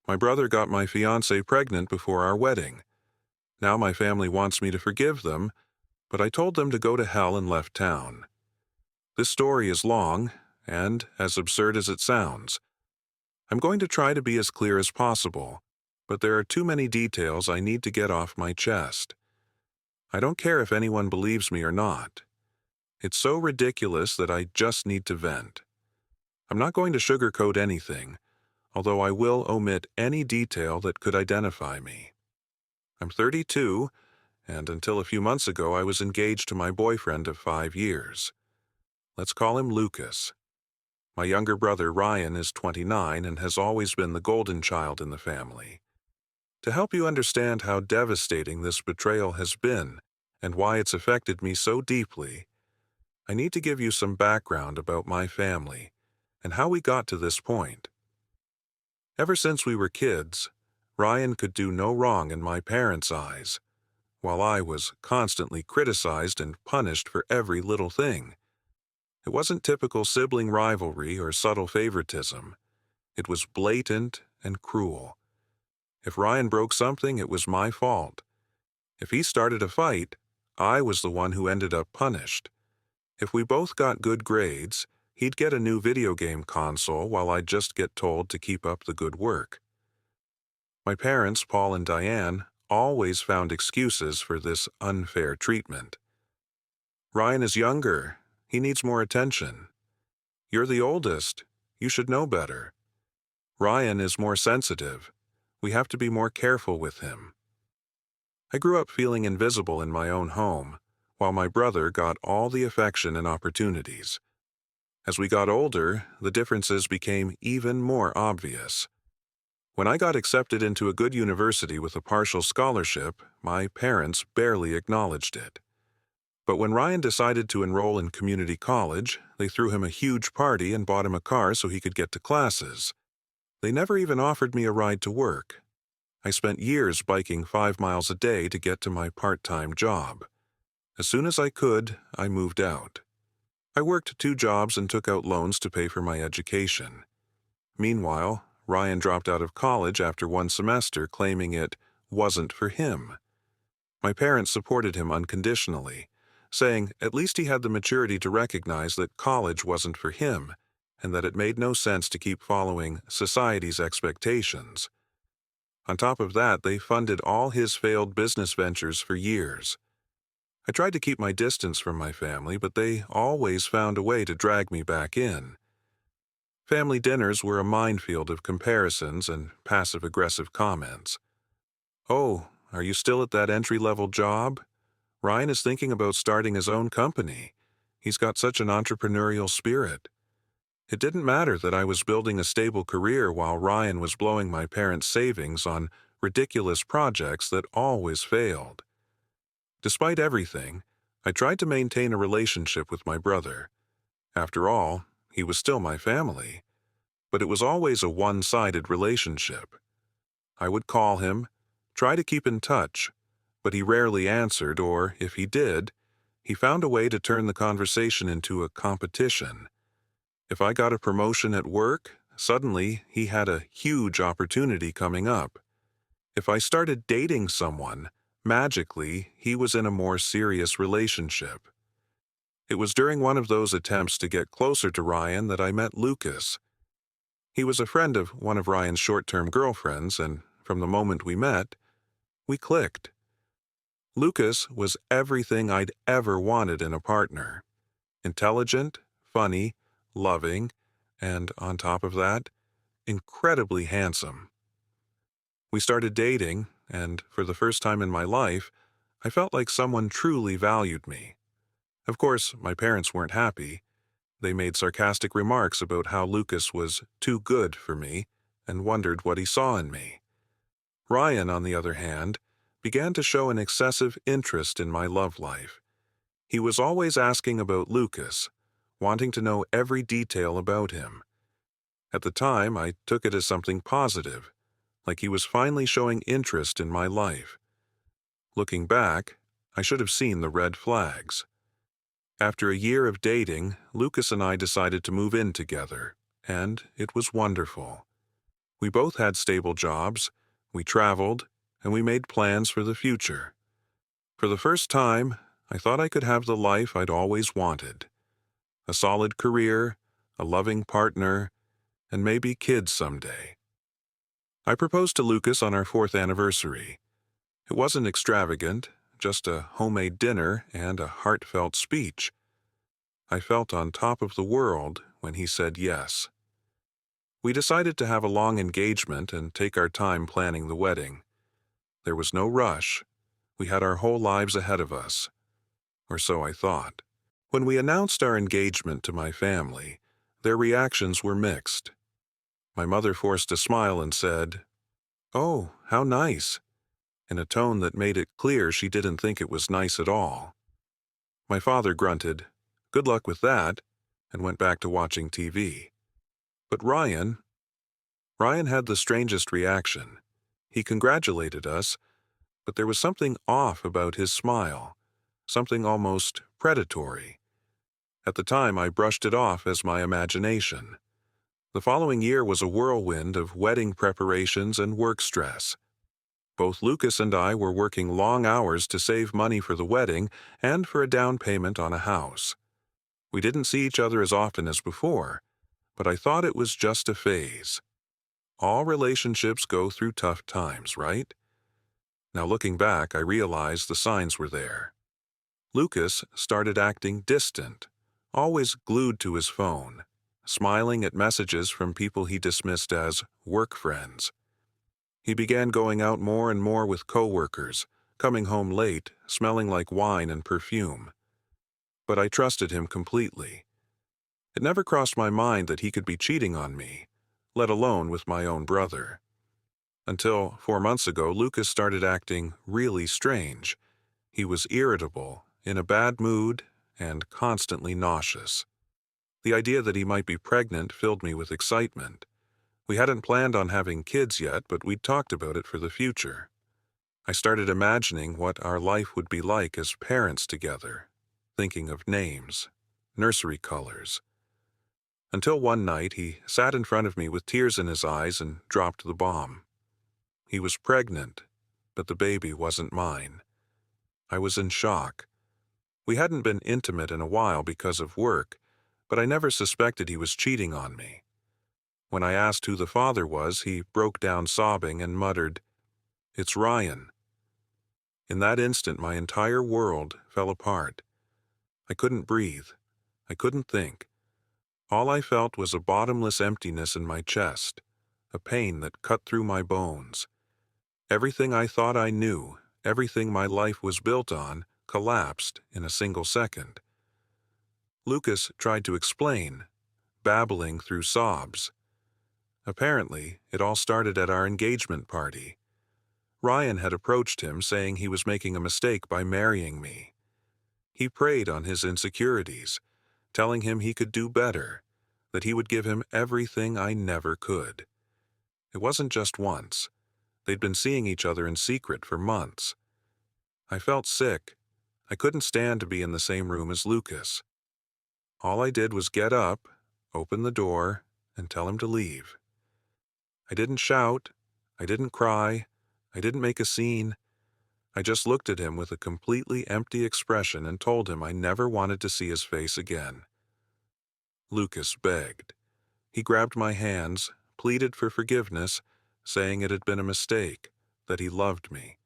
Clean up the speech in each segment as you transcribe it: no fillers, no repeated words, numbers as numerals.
My brother got my fiancé pregnant before our wedding. Now my family wants me to forgive them, but I told them to go to hell and left town. This story is long, and as absurd as it sounds. I'm going to try to be as clear as possible, but there are too many details I need to get off my chest. I don't care if anyone believes me or not. It's so ridiculous that I just need to vent. I'm not going to sugarcoat anything, although I will omit any detail that could identify me. I'm 32, and until a few months ago I was engaged to my boyfriend of 5 years. Let's call him Lucas. My younger brother Ryan is 29 and has always been the golden child in the family. To help you understand how devastating this betrayal has been and why it's affected me so deeply, I need to give you some background about my family and how we got to this point. Ever since we were kids, Ryan could do no wrong in my parents' eyes, while I was constantly criticized and punished for every little thing. It wasn't typical sibling rivalry or subtle favoritism. It was blatant and cruel. If Ryan broke something, it was my fault. If he started a fight, I was the one who ended up punished. If we both got good grades, he'd get a new video game console while I'd just get told to keep up the good work. My parents, Paul and Diane, always found excuses for this unfair treatment. Ryan is younger. He needs more attention. You're the oldest. You should know better. Ryan is more sensitive. We have to be more careful with him. I grew up feeling invisible in my own home, while my brother got all the affection and opportunities. As we got older, the differences became even more obvious. When I got accepted into a good university with a partial scholarship, my parents barely acknowledged it. But when Ryan decided to enroll in community college, they threw him a huge party and bought him a car so he could get to classes. They never even offered me a ride to work. I spent years biking 5 miles a day to get to my part-time job. As soon as I could, I moved out. I worked 2 jobs and took out loans to pay for my education. Meanwhile, Ryan dropped out of college after 1 semester, claiming it wasn't for him. My parents supported him unconditionally, saying at least he had the maturity to recognize that college wasn't for him and that it made no sense to keep following society's expectations. On top of that, they funded all his failed business ventures for years. I tried to keep my distance from my family, but they always found a way to drag me back in. Family dinners were a minefield of comparisons and passive-aggressive comments. "Oh, are you still at that entry-level job? Ryan is thinking about starting his own company. He's got such an entrepreneurial spirit." It didn't matter that I was building a stable career while Ryan was blowing my parents' savings on ridiculous projects that always failed. Despite everything, I tried to maintain a relationship with my brother. After all, he was still my family. But it was always a one-sided relationship. I would call him, try to keep in touch, but he rarely answered, or if he did, he found a way to turn the conversation into a competition. If I got a promotion at work, suddenly he had a huge opportunity coming up. If I started dating someone, magically he was in a more serious relationship. It was during one of those attempts to get closer to Ryan that I met Lucas. He was a friend of one of Ryan's short-term girlfriends, and from the moment we met, we clicked. Lucas was everything I'd ever wanted in a partner. Intelligent, funny, loving, and, on top of that, incredibly handsome. We started dating, and for the first time in my life, I felt like someone truly valued me. Of course, my parents weren't happy. They made sarcastic remarks about how Lucas was too good for me and wondered what he saw in me. Ryan, on the other hand, began to show an excessive interest in my love life. He was always asking about Lucas, wanting to know every detail about him. At the time, I took it as something positive, like he was finally showing interest in my life. Looking back, I should have seen the red flags. After a year of dating, Lucas and I decided to move in together, and it was wonderful. We both had stable jobs, we traveled, and we made plans for the future. For the first time, I thought I could have the life I'd always wanted. A solid career, a loving partner, and maybe kids someday. I proposed to Lucas on our 4th anniversary. It wasn't extravagant, just a homemade dinner and a heartfelt speech. I felt on top of the world when he said yes. We decided to have a long engagement and take our time planning the wedding. There was no rush. We had our whole lives ahead of us. Or so I thought. When we announced our engagement to my family, their reactions were mixed. My mother forced a smile and said, "Oh, how nice," in a tone that made it clear she didn't think it was nice at all. My father grunted, "Good luck with that," and went back to watching TV. But Ryan had the strangest reaction. He congratulated us, but there was something off about his smile, something almost predatory. At the time, I brushed it off as my imagination. The following year was a whirlwind of wedding preparations and work stress. Both Lucas and I were working long hours to save money for the wedding and for a down payment on a house. We didn't see each other as often as before, but I thought it was just a phase. All relationships go through tough times, right? Now looking back, I realized the signs were there. Lucas started acting distant, always glued to his phone, smiling at messages from people he dismissed as work friends. He began going out more and more with coworkers, coming home late, smelling like wine and perfume. But I trusted him completely. It never crossed my mind that he could be cheating on me, let alone with my own brother. Until 4 months ago, Lucas started acting really strange. He was irritable, in a bad mood, and constantly nauseous. The idea that he might be pregnant filled me with excitement. We hadn't planned on having kids yet, but we'd talked about it for the future. I started imagining what our life would be like as parents together, thinking of names, nursery colors. Until one night, he sat in front of me with tears in his eyes and dropped the bomb. He was pregnant, but the baby wasn't mine. I was in shock. We hadn't been intimate in a while because of work, but I never suspected he was cheating on me. When I asked who the father was, he broke down sobbing and muttered, "It's Ryan." In that instant, my entire world fell apart. I couldn't breathe. I couldn't think. All I felt was a bottomless emptiness in my chest, a pain that cut through my bones. Everything I thought I knew, everything my life was built on, collapsed in a single second. Lucas tried to explain, babbling through sobs. Apparently, it all started at our engagement party. Ryan had approached him saying he was making a mistake by marrying me. He preyed on his insecurities, telling him he could do better, that he would give him everything I never could. It wasn't just once. They'd been seeing each other in secret for months. I felt sick. I couldn't stand to be in the same room as Lucas. All I did was get up, open the door, and tell him to leave. I didn't shout. I didn't cry. I didn't make a scene. I just looked at him with a completely empty expression and told him I never wanted to see his face again. Lucas begged. He grabbed my hands, pleaded for forgiveness, saying it had been a mistake, that he loved me.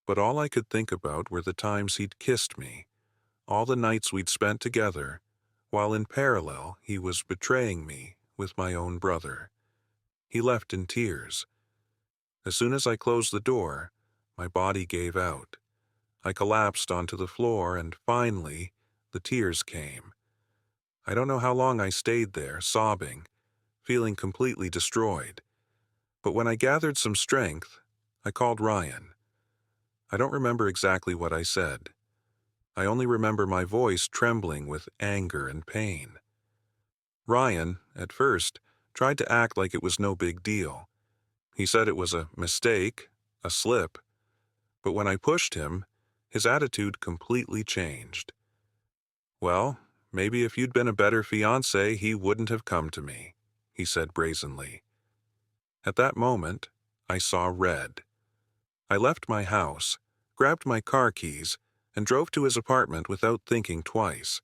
But all I could think about were the times he'd kissed me, all the nights we'd spent together, while in parallel he was betraying me with my own brother. He left in tears. As soon as I closed the door, my body gave out. I collapsed onto the floor and finally, the tears came. I don't know how long I stayed there, sobbing, feeling completely destroyed. But when I gathered some strength, I called Ryan. I don't remember exactly what I said. I only remember my voice trembling with anger and pain. Ryan, at first, tried to act like it was no big deal. He said it was a mistake, a slip. But when I pushed him, his attitude completely changed. "Well, maybe if you'd been a better fiancé, he wouldn't have come to me," he said brazenly. At that moment, I saw red. I left my house, grabbed my car keys, and drove to his apartment without thinking twice.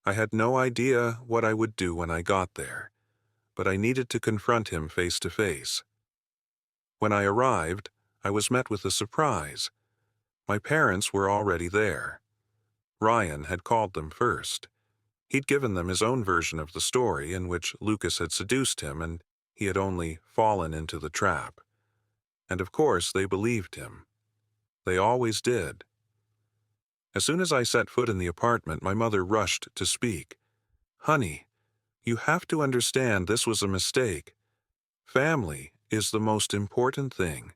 I had no idea what I would do when I got there, but I needed to confront him face to face. When I arrived, I was met with a surprise. My parents were already there. Ryan had called them first. He'd given them his own version of the story in which Lucas had seduced him and he had only fallen into the trap. And of course they believed him. They always did. As soon as I set foot in the apartment, my mother rushed to speak. "Honey, you have to understand this was a mistake. Family is the most important thing.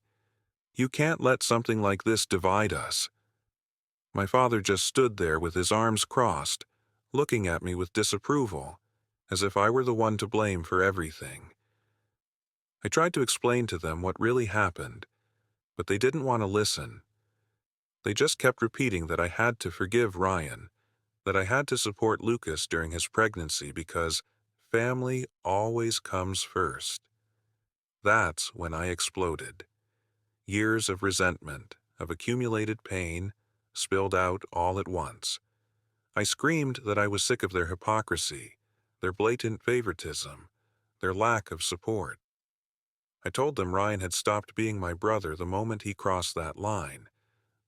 You can't let something like this divide us." My father just stood there with his arms crossed, looking at me with disapproval, as if I were the one to blame for everything. I tried to explain to them what really happened, but they didn't want to listen. They just kept repeating that I had to forgive Ryan, that I had to support Lucas during his pregnancy because family always comes first. That's when I exploded. Years of resentment, of accumulated pain, spilled out all at once. I screamed that I was sick of their hypocrisy, their blatant favoritism, their lack of support. I told them Ryan had stopped being my brother the moment he crossed that line,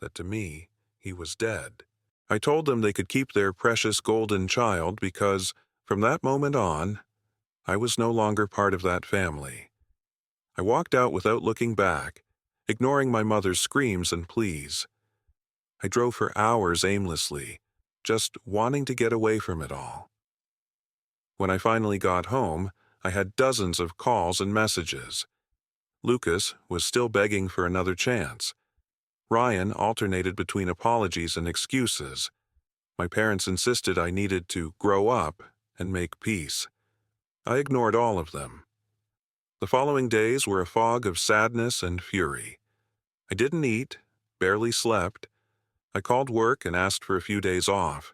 that to me, he was dead. I told them they could keep their precious golden child because, from that moment on, I was no longer part of that family. I walked out without looking back, ignoring my mother's screams and pleas. I drove for hours aimlessly, just wanting to get away from it all. When I finally got home, I had dozens of calls and messages. Lucas was still begging for another chance. Ryan alternated between apologies and excuses. My parents insisted I needed to grow up and make peace. I ignored all of them. The following days were a fog of sadness and fury. I didn't eat, barely slept. I called work and asked for a few days off.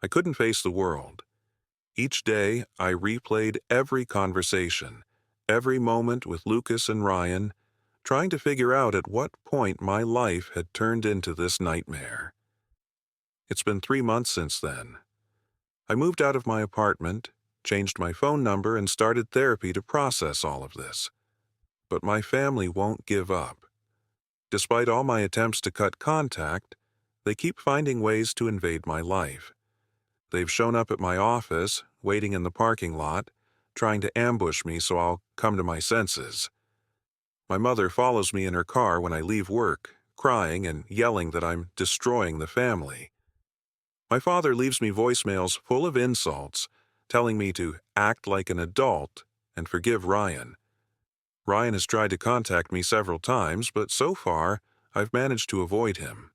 I couldn't face the world. Each day, I replayed every conversation, every moment with Lucas and Ryan, trying to figure out at what point my life had turned into this nightmare. It's been 3 months since then. I moved out of my apartment, changed my phone number, and started therapy to process all of this. But my family won't give up. Despite all my attempts to cut contact, they keep finding ways to invade my life. They've shown up at my office, waiting in the parking lot, trying to ambush me so I'll come to my senses. My mother follows me in her car when I leave work, crying and yelling that I'm destroying the family. My father leaves me voicemails full of insults, telling me to act like an adult and forgive Ryan. Ryan has tried to contact me several times, but so far, I've managed to avoid him.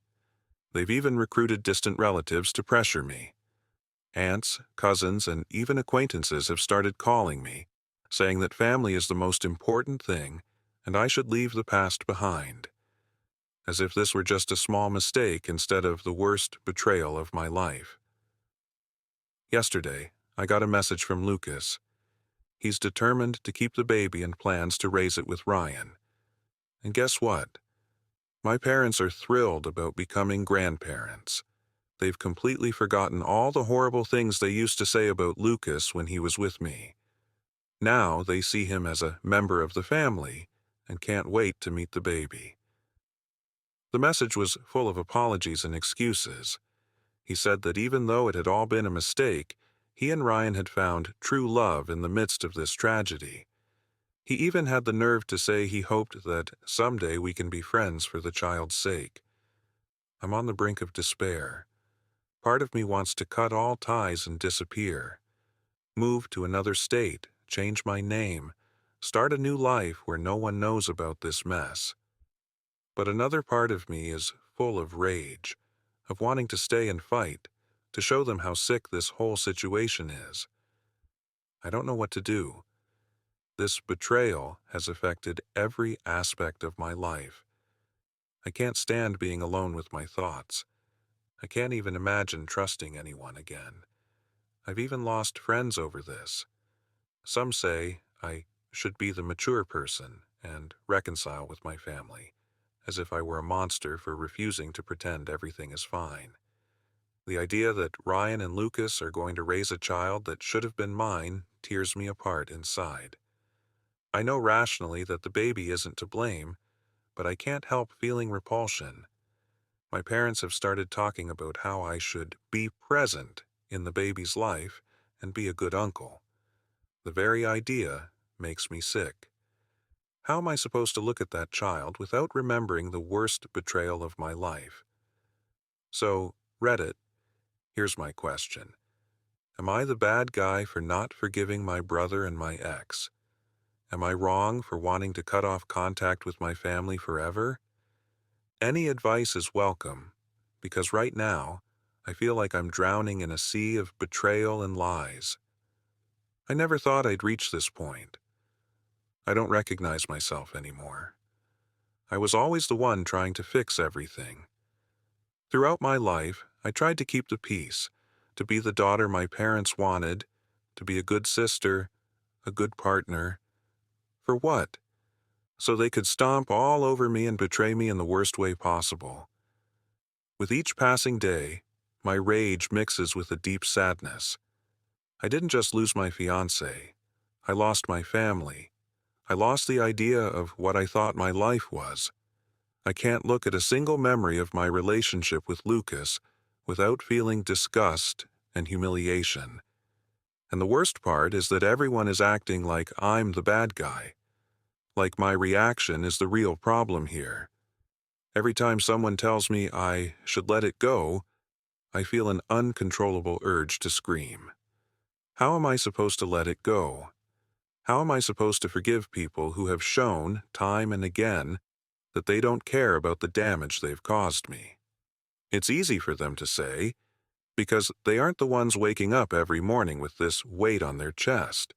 They've even recruited distant relatives to pressure me. Aunts, cousins, and even acquaintances have started calling me, saying that family is the most important thing and I should leave the past behind. As if this were just a small mistake instead of the worst betrayal of my life. Yesterday, I got a message from Lucas. He's determined to keep the baby and plans to raise it with Ryan. And guess what? My parents are thrilled about becoming grandparents. They've completely forgotten all the horrible things they used to say about Lucas when he was with me. Now they see him as a member of the family and can't wait to meet the baby. The message was full of apologies and excuses. He said that even though it had all been a mistake, he and Ryan had found true love in the midst of this tragedy. He even had the nerve to say he hoped that someday we can be friends for the child's sake. I'm on the brink of despair. Part of me wants to cut all ties and disappear. Move to another state, change my name, start a new life where no one knows about this mess. But another part of me is full of rage, of wanting to stay and fight, to show them how sick this whole situation is. I don't know what to do. This betrayal has affected every aspect of my life. I can't stand being alone with my thoughts. I can't even imagine trusting anyone again. I've even lost friends over this. Some say I should be the mature person and reconcile with my family, as if I were a monster for refusing to pretend everything is fine. The idea that Ryan and Lucas are going to raise a child that should have been mine tears me apart inside. I know rationally that the baby isn't to blame, but I can't help feeling repulsion. My parents have started talking about how I should be present in the baby's life and be a good uncle. The very idea makes me sick. How am I supposed to look at that child without remembering the worst betrayal of my life? So, Reddit, here's my question. Am I the bad guy for not forgiving my brother and my ex? Am I wrong for wanting to cut off contact with my family forever? Any advice is welcome, because right now, I feel like I'm drowning in a sea of betrayal and lies. I never thought I'd reach this point. I don't recognize myself anymore. I was always the one trying to fix everything. Throughout my life, I tried to keep the peace, to be the daughter my parents wanted, to be a good sister, a good partner. For what? So they could stomp all over me and betray me in the worst way possible. With each passing day, my rage mixes with a deep sadness. I didn't just lose my fiancé. I lost my family. I lost the idea of what I thought my life was. I can't look at a single memory of my relationship with Lucas without feeling disgust and humiliation. And the worst part is that everyone is acting like I'm the bad guy. Like my reaction is the real problem here. Every time someone tells me I should let it go, I feel an uncontrollable urge to scream. How am I supposed to let it go? How am I supposed to forgive people who have shown, time and again, that they don't care about the damage they've caused me? It's easy for them to say, because they aren't the ones waking up every morning with this weight on their chest.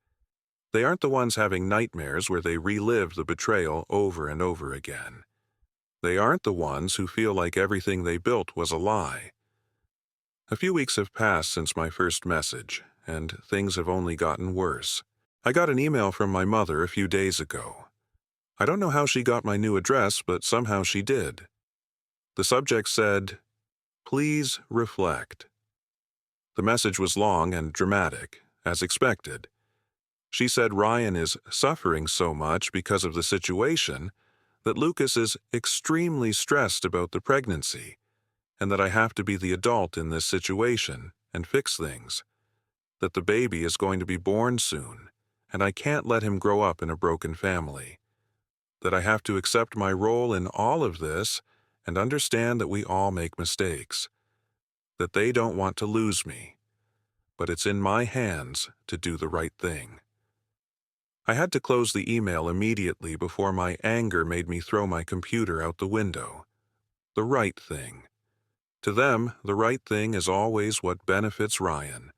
They aren't the ones having nightmares where they relive the betrayal over and over again. They aren't the ones who feel like everything they built was a lie. A few weeks have passed since my first message, and things have only gotten worse. I got an email from my mother a few days ago. I don't know how she got my new address, but somehow she did. The subject said, "Please reflect." The message was long and dramatic, as expected. She said Ryan is suffering so much because of the situation that Lucas is extremely stressed about the pregnancy, and that I have to be the adult in this situation and fix things. That the baby is going to be born soon, and I can't let him grow up in a broken family. That I have to accept my role in all of this and understand that we all make mistakes. That they don't want to lose me, but it's in my hands to do the right thing. I had to close the email immediately before my anger made me throw my computer out the window. The right thing. To them, the right thing is always what benefits Ryan.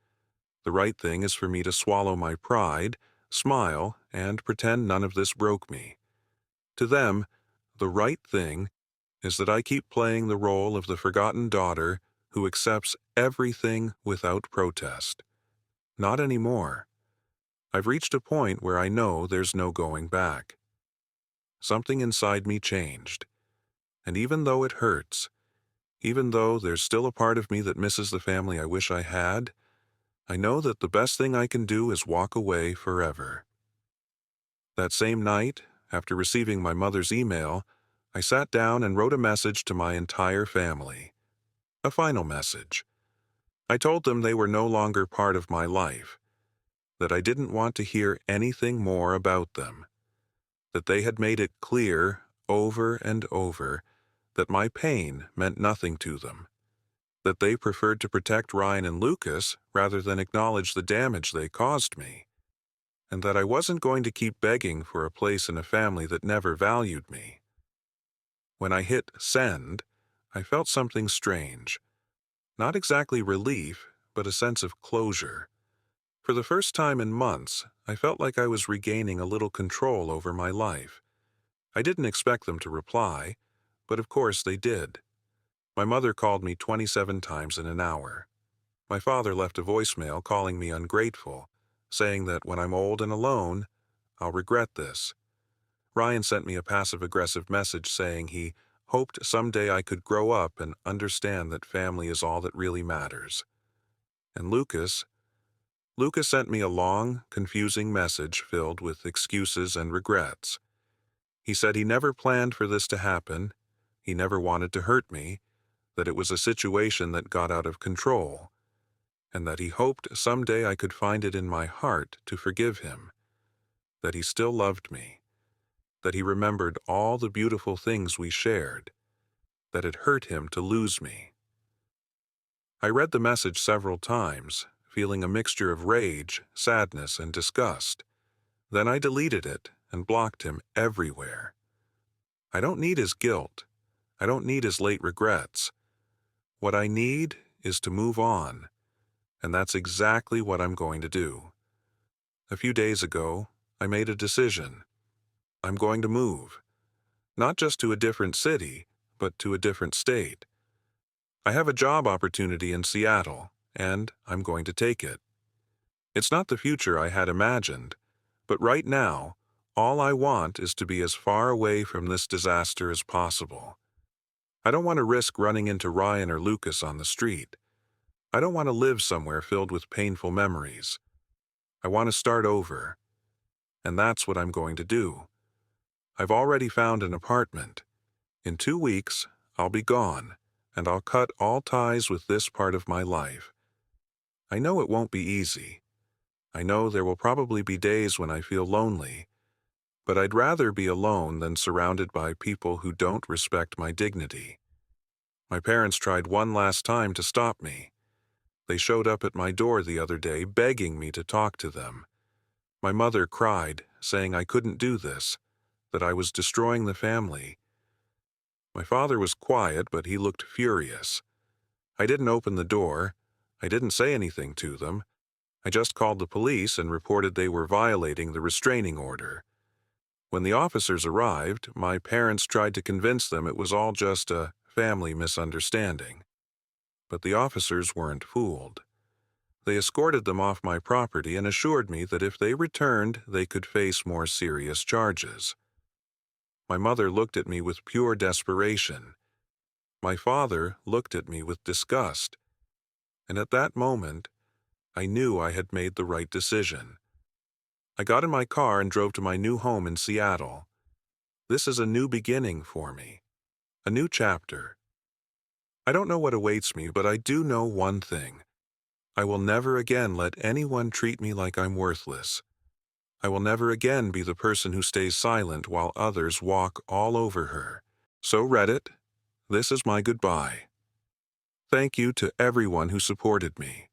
The right thing is for me to swallow my pride, smile, and pretend none of this broke me. To them, the right thing is that I keep playing the role of the forgotten daughter who accepts everything without protest. Not anymore. I've reached a point where I know there's no going back. Something inside me changed. And even though it hurts, even though there's still a part of me that misses the family I wish I had, I know that the best thing I can do is walk away forever. That same night, after receiving my mother's email, I sat down and wrote a message to my entire family. A final message. I told them they were no longer part of my life, that I didn't want to hear anything more about them, that they had made it clear over and over that my pain meant nothing to them, that they preferred to protect Ryan and Lucas rather than acknowledge the damage they caused me, and that I wasn't going to keep begging for a place in a family that never valued me. When I hit send, I felt something strange. Not exactly relief, but a sense of closure. For the first time in months, I felt like I was regaining a little control over my life. I didn't expect them to reply, but of course they did. My mother called me 27 times in an hour. My father left a voicemail calling me ungrateful, saying that when I'm old and alone, I'll regret this. Ryan sent me a passive-aggressive message saying he hoped someday I could grow up and understand that family is all that really matters. And Lucas sent me a long, confusing message filled with excuses and regrets. He said he never planned for this to happen, he never wanted to hurt me, that it was a situation that got out of control, and that he hoped someday I could find it in my heart to forgive him, that he still loved me, that he remembered all the beautiful things we shared, that it hurt him to lose me. I read the message several times, feeling a mixture of rage, sadness, and disgust. Then I deleted it and blocked him everywhere. I don't need his guilt. I don't need his late regrets. What I need is to move on, and that's exactly what I'm going to do. A few days ago, I made a decision. I'm going to move, not just to a different city, but to a different state. I have a job opportunity in Seattle, and I'm going to take it. It's not the future I had imagined, but right now, all I want is to be as far away from this disaster as possible. I don't want to risk running into Ryan or Lucas on the street. I don't want to live somewhere filled with painful memories. I want to start over, and that's what I'm going to do. I've already found an apartment. In 2 weeks, I'll be gone, and I'll cut all ties with this part of my life. I know it won't be easy. I know there will probably be days when I feel lonely, but I'd rather be alone than surrounded by people who don't respect my dignity. My parents tried one last time to stop me. They showed up at my door the other day begging me to talk to them. My mother cried, saying I couldn't do this, that I was destroying the family. My father was quiet, but he looked furious. I didn't open the door. I didn't say anything to them. I just called the police and reported they were violating the restraining order. When the officers arrived, my parents tried to convince them it was all just a family misunderstanding. But the officers weren't fooled. They escorted them off my property and assured me that if they returned, they could face more serious charges. My mother looked at me with pure desperation. My father looked at me with disgust. And at that moment, I knew I had made the right decision. I got in my car and drove to my new home in Seattle. This is a new beginning for me, a new chapter. I don't know what awaits me, but I do know one thing. I will never again let anyone treat me like I'm worthless. I will never again be the person who stays silent while others walk all over her. So Reddit, this is my goodbye. Thank you to everyone who supported me.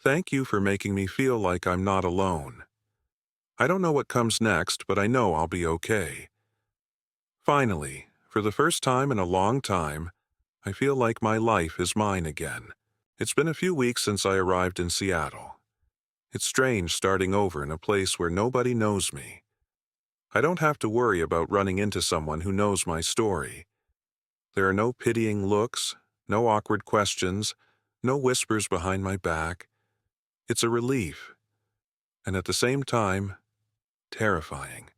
Thank you for making me feel like I'm not alone. I don't know what comes next, but I know I'll be okay. Finally, for the first time in a long time, I feel like my life is mine again. It's been a few weeks since I arrived in Seattle. It's strange starting over in a place where nobody knows me. I don't have to worry about running into someone who knows my story. There are no pitying looks, no awkward questions, no whispers behind my back. It's a relief, and at the same time, terrifying.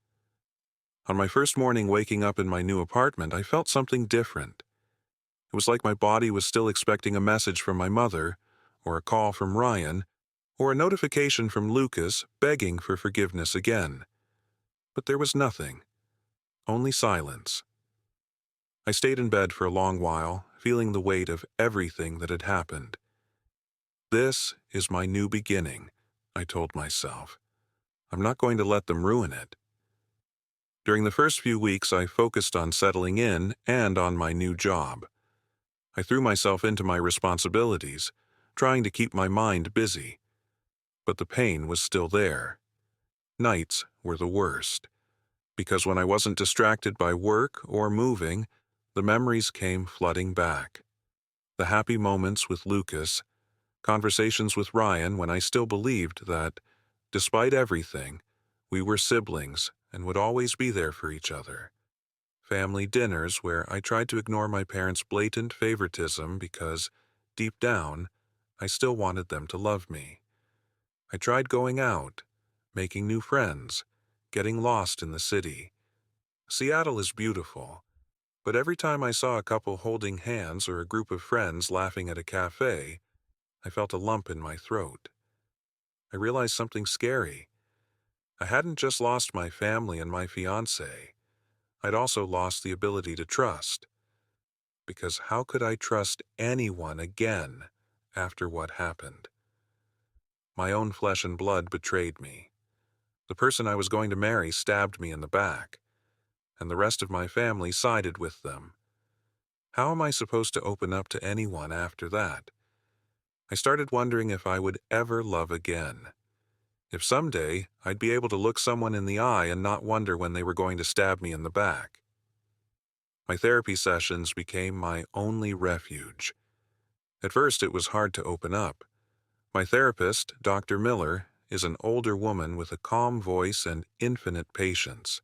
On my first morning waking up in my new apartment, I felt something different. It was like my body was still expecting a message from my mother, or a call from Ryan, or a notification from Lucas begging for forgiveness again. But there was nothing, only silence. I stayed in bed for a long while, feeling the weight of everything that had happened. This is my new beginning, I told myself. I'm not going to let them ruin it. During the first few weeks, I focused on settling in and on my new job. I threw myself into my responsibilities, trying to keep my mind busy. But the pain was still there. Nights were the worst, because when I wasn't distracted by work or moving, the memories came flooding back. The happy moments with Lucas, conversations with Ryan when I still believed that, despite everything, we were siblings and would always be there for each other. Family dinners where I tried to ignore my parents' blatant favoritism because, deep down, I still wanted them to love me. I tried going out, making new friends, getting lost in the city. Seattle is beautiful, but every time I saw a couple holding hands or a group of friends laughing at a cafe, I felt a lump in my throat. I realized something scary. I hadn't just lost my family and my fiancé. I'd also lost the ability to trust. Because how could I trust anyone again after what happened? My own flesh and blood betrayed me. The person I was going to marry stabbed me in the back, and the rest of my family sided with them. How am I supposed to open up to anyone after that? I started wondering if I would ever love again. If someday I'd be able to look someone in the eye and not wonder when they were going to stab me in the back. My therapy sessions became my only refuge. At first, it was hard to open up. My therapist, Dr. Miller, is an older woman with a calm voice and infinite patience.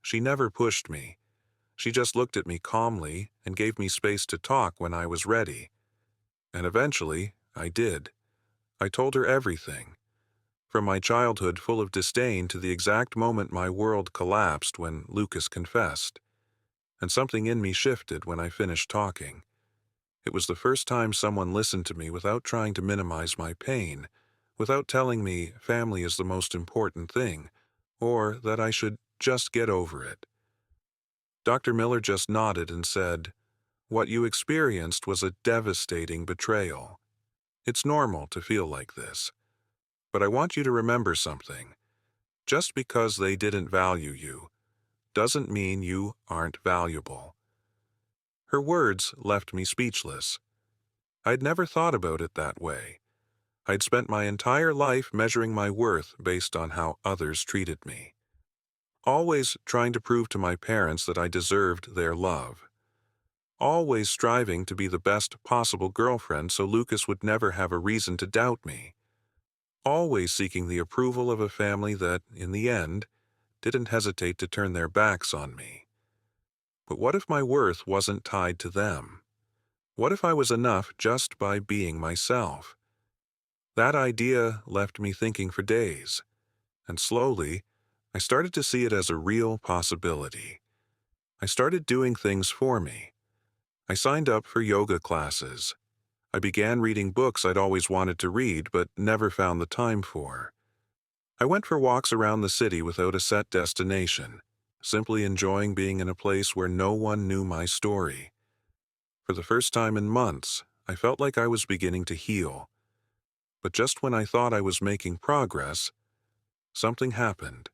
She never pushed me. She just looked at me calmly and gave me space to talk when I was ready. And eventually, I did. I told her everything. From my childhood full of disdain to the exact moment my world collapsed when Lucas confessed. And something in me shifted when I finished talking. It was the first time someone listened to me without trying to minimize my pain, without telling me family is the most important thing, or that I should just get over it. Dr. Miller just nodded and said, "What you experienced was a devastating betrayal. It's normal to feel like this. But I want you to remember something. Just because they didn't value you doesn't mean you aren't valuable." Her words left me speechless. I'd never thought about it that way. I'd spent my entire life measuring my worth based on how others treated me. Always trying to prove to my parents that I deserved their love. Always striving to be the best possible girlfriend so Lucas would never have a reason to doubt me. Always seeking the approval of a family that, in the end, didn't hesitate to turn their backs on me. But what if my worth wasn't tied to them? What if I was enough just by being myself? That idea left me thinking for days, and slowly, I started to see it as a real possibility. I started doing things for me. I signed up for yoga classes. I began reading books I'd always wanted to read but never found the time for. I went for walks around the city without a set destination, simply enjoying being in a place where no one knew my story. For the first time in months, I felt like I was beginning to heal. But just when I thought I was making progress, something happened.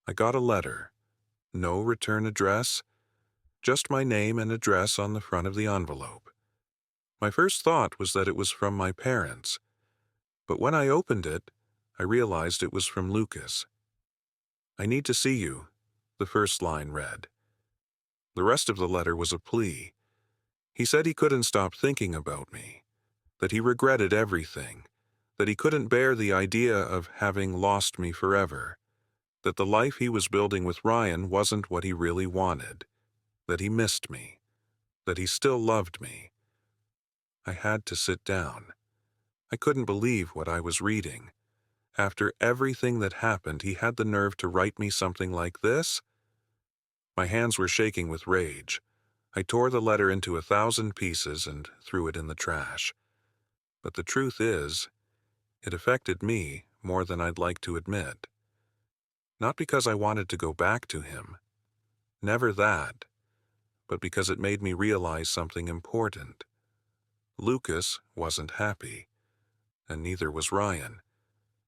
I got a letter. No return address, just my name and address on the front of the envelope. My first thought was that it was from my parents, but when I opened it, I realized it was from Lucas. "I need to see you," the first line read. The rest of the letter was a plea. He said he couldn't stop thinking about me, that he regretted everything, that he couldn't bear the idea of having lost me forever, that the life he was building with Ryan wasn't what he really wanted, that he missed me, that he still loved me. I had to sit down. I couldn't believe what I was reading. After everything that happened, he had the nerve to write me something like this? My hands were shaking with rage. I tore the letter into 1,000 pieces and threw it in the trash. But the truth is, it affected me more than I'd like to admit. Not because I wanted to go back to him. Never that. But because it made me realize something important. Lucas wasn't happy, and neither was Ryan.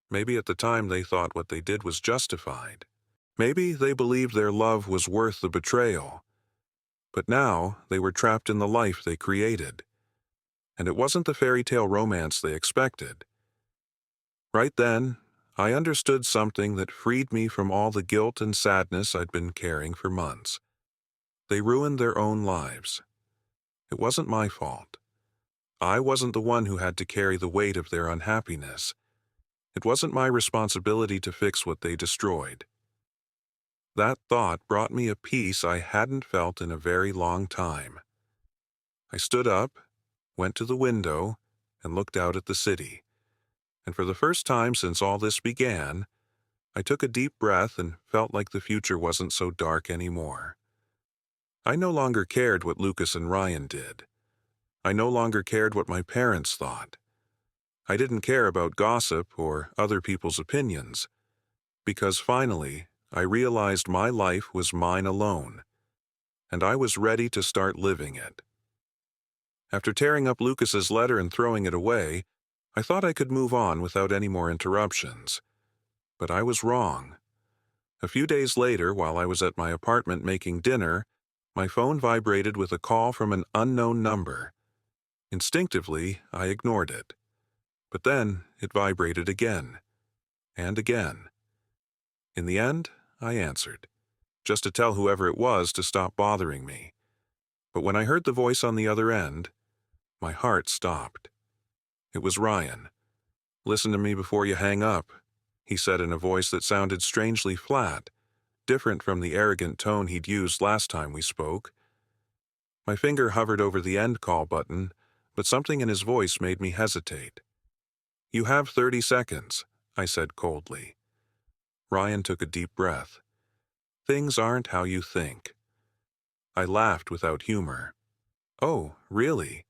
Maybe at the time they thought what they did was justified. Maybe they believed their love was worth the betrayal. But now they were trapped in the life they created. And it wasn't the fairy tale romance they expected. Right then, I understood something that freed me from all the guilt and sadness I'd been carrying for months. They ruined their own lives. It wasn't my fault. I wasn't the one who had to carry the weight of their unhappiness. It wasn't my responsibility to fix what they destroyed. That thought brought me a peace I hadn't felt in a very long time. I stood up, went to the window, and looked out at the city. And for the first time since all this began, I took a deep breath and felt like the future wasn't so dark anymore. I no longer cared what Lucas and Ryan did. I no longer cared what my parents thought. I didn't care about gossip or other people's opinions, because finally, I realized my life was mine alone, and I was ready to start living it. After tearing up Lucas's letter and throwing it away, I thought I could move on without any more interruptions. But I was wrong. A few days later, while I was at my apartment making dinner, my phone vibrated with a call from an unknown number. Instinctively, I ignored it. But then it vibrated again, and again. In the end, I answered, just to tell whoever it was to stop bothering me. But when I heard the voice on the other end, my heart stopped. It was Ryan. "Listen to me before you hang up," he said in a voice that sounded strangely flat, different from the arrogant tone he'd used last time we spoke. My finger hovered over the end call button, but something in his voice made me hesitate. "You have 30 seconds, I said coldly. Ryan took a deep breath. "Things aren't how you think." I laughed without humor. "Oh, really?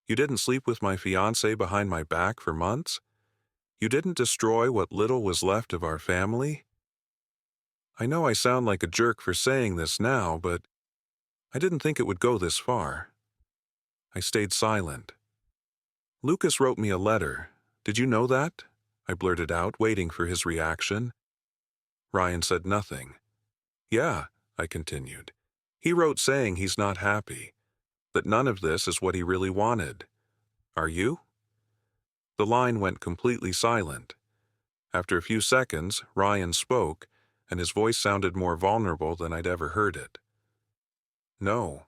You didn't sleep with my fiancé behind my back for months? You didn't destroy what little was left of our family?" I know I sound like a jerk for saying this now, but I didn't think it would go this far. I stayed silent. "Lucas wrote me a letter. Did you know that?" I blurted out, waiting for his reaction. Ryan said nothing. "Yeah," I continued. "He wrote saying he's not happy, that none of this is what he really wanted. Are you?" The line went completely silent. After a few seconds, Ryan spoke, and his voice sounded more vulnerable than I'd ever heard it. "No."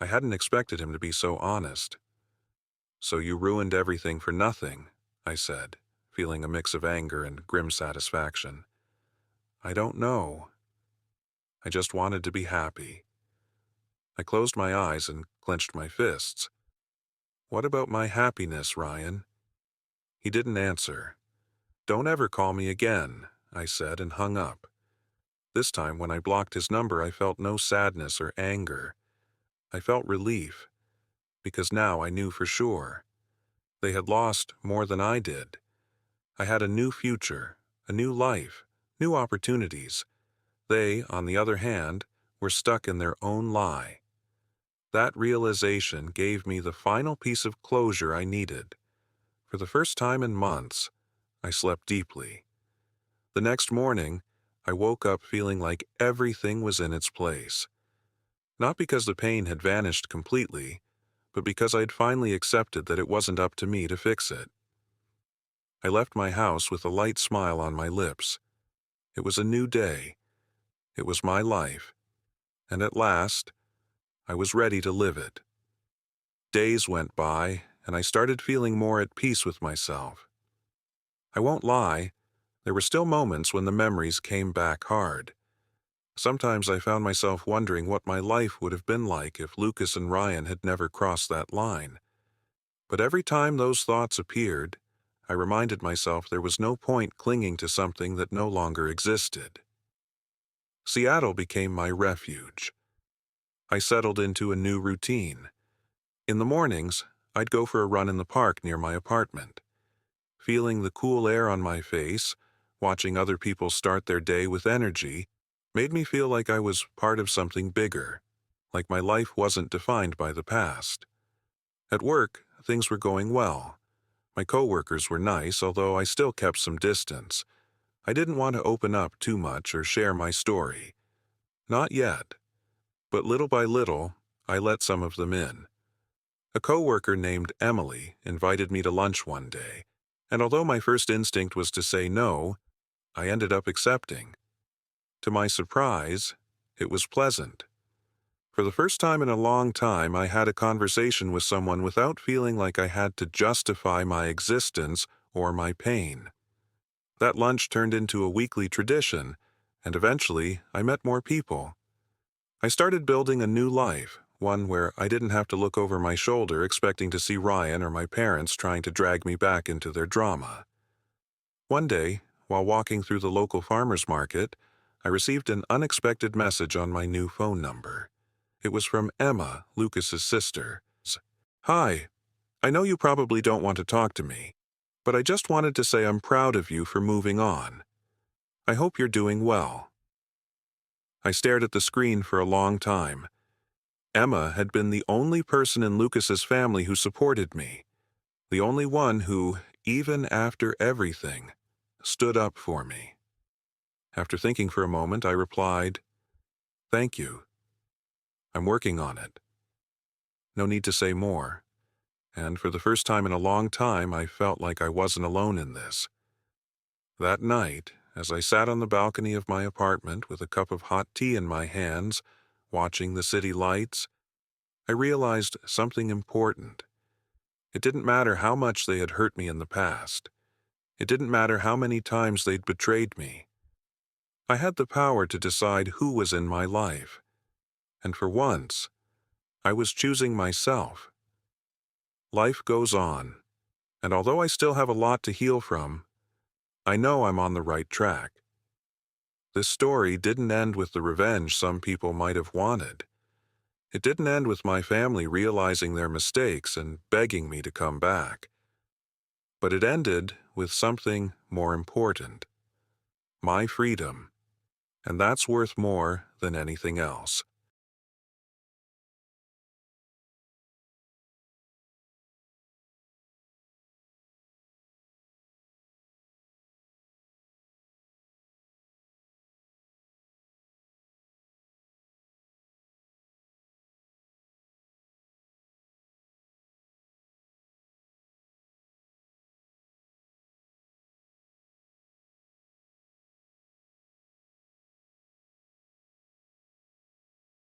I hadn't expected him to be so honest. "So you ruined everything for nothing," I said, feeling a mix of anger and grim satisfaction. "I don't know. I just wanted to be happy." I closed my eyes and clenched my fists. "What about my happiness, Ryan?" He didn't answer. "Don't ever call me again," I said and hung up. This time, when I blocked his number, I felt no sadness or anger. I felt relief, because now I knew for sure. They had lost more than I did. I had a new future, a new life, new opportunities. They, on the other hand, were stuck in their own lie. That realization gave me the final piece of closure I needed. For the first time in months, I slept deeply. The next morning, I woke up feeling like everything was in its place. Not because the pain had vanished completely, but because I'd finally accepted that it wasn't up to me to fix it. I left my house with a light smile on my lips. It was a new day. It was my life. And at last, I was ready to live it. Days went by, and I started feeling more at peace with myself. I won't lie, there were still moments when the memories came back hard. Sometimes I found myself wondering what my life would have been like if Lucas and Ryan had never crossed that line. But every time those thoughts appeared, I reminded myself there was no point clinging to something that no longer existed. Seattle became my refuge. I settled into a new routine. In the mornings, I'd go for a run in the park near my apartment. Feeling the cool air on my face, watching other people start their day with energy, made me feel like I was part of something bigger, like my life wasn't defined by the past. At work, things were going well. My coworkers were nice, although I still kept some distance. I didn't want to open up too much or share my story. Not yet. But little by little, I let some of them in. A coworker named Emily invited me to lunch one day, and although my first instinct was to say no, I ended up accepting. To my surprise, it was pleasant. For the first time in a long time, I had a conversation with someone without feeling like I had to justify my existence or my pain. That lunch turned into a weekly tradition, and eventually I met more people. I started building a new life, one where I didn't have to look over my shoulder expecting to see Ryan or my parents trying to drag me back into their drama. One day, while walking through the local farmer's market, I received an unexpected message on my new phone number. It was from Emma, Lucas's sister. "Hi, I know you probably don't want to talk to me, but I just wanted to say I'm proud of you for moving on. I hope you're doing well." I stared at the screen for a long time. Emma had been the only person in Lucas's family who supported me, the only one who, even after everything, stood up for me. After thinking for a moment, I replied, "Thank you. I'm working on it." No need to say more. And for the first time in a long time, I felt like I wasn't alone in this. That night, as I sat on the balcony of my apartment with a cup of hot tea in my hands, watching the city lights, I realized something important. It didn't matter how much they had hurt me in the past. It didn't matter how many times they'd betrayed me. I had the power to decide who was in my life. And for once, I was choosing myself. Life goes on, and although I still have a lot to heal from, I know I'm on the right track. This story didn't end with the revenge some people might have wanted. It didn't end with my family realizing their mistakes and begging me to come back. But it ended with something more important: my freedom. And that's worth more than anything else.